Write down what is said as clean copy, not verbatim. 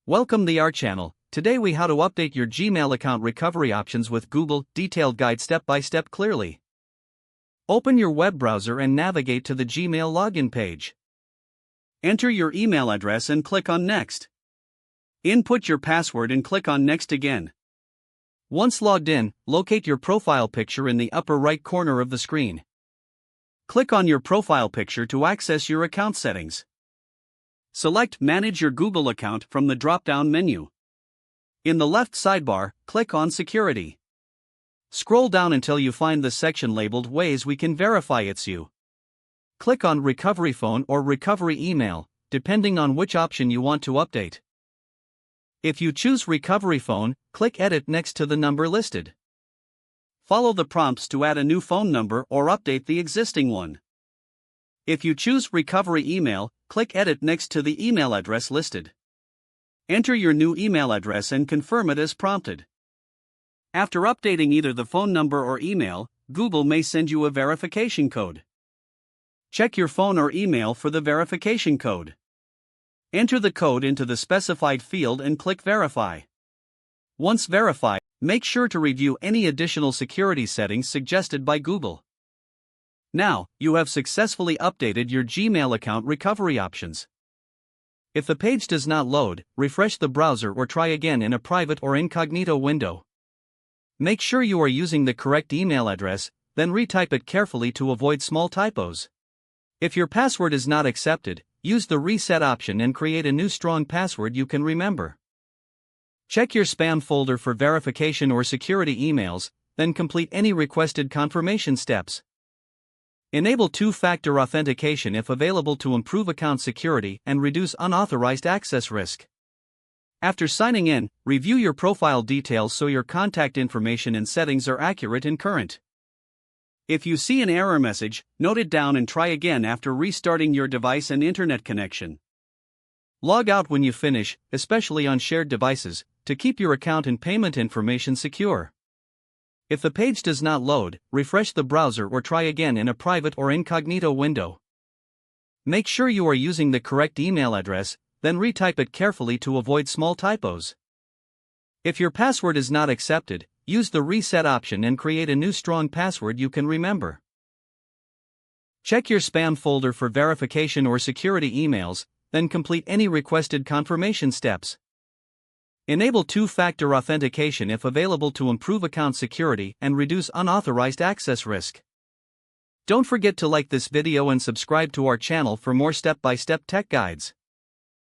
Welcome to our channel. Today we how to update your Gmail account recovery options with Google, detailed guide step by step clearly. Open your web browser and navigate to the Gmail login page. Enter your email address and click on Next. Input your password and click on Next again. Once logged in, locate your profile picture in the upper right corner of the screen. Click on your profile picture to access your account settings. Select Manage your Google account from the drop-down menu. In the left sidebar, click on Security. Scroll down until you find the section labeled Ways we can verify it's you. Click on Recovery Phone or Recovery Email, depending on which option you want to update. If you choose Recovery Phone, click Edit next to the number listed. Follow the prompts to add a new phone number or update the existing one. If you choose Recovery Email, click Edit next to the email address listed. Enter your new email address and confirm it as prompted. After updating either the phone number or email, Google may send you a verification code. Check your phone or email for the verification code. Enter the code into the specified field and click Verify. Once verified, make sure to review any additional security settings suggested by Google. Now, you have successfully updated your Gmail account recovery options. If the page does not load, refresh the browser or try again in a private or incognito window. Make sure you are using the correct email address, then retype it carefully to avoid small typos. If your password is not accepted, use the reset option and create a new strong password you can remember. Check your spam folder for verification or security emails, then complete any requested confirmation steps. Enable two-factor authentication if available to improve account security and reduce unauthorized access risk. After signing in, review your profile details so your contact information and settings are accurate and current. If you see an error message, note it down and try again after restarting your device and internet connection. Log out when you finish, especially on shared devices, to keep your account and payment information secure. If the page does not load, refresh the browser or try again in a private or incognito window. Make sure you are using the correct email address, then retype it carefully to avoid small typos. If your password is not accepted, use the reset option and create a new strong password you can remember. Check your spam folder for verification or security emails, then complete any requested confirmation steps. Enable two-factor authentication if available to improve account security and reduce unauthorized access risk. Don't forget to like this video and subscribe to our channel for more step-by-step tech guides.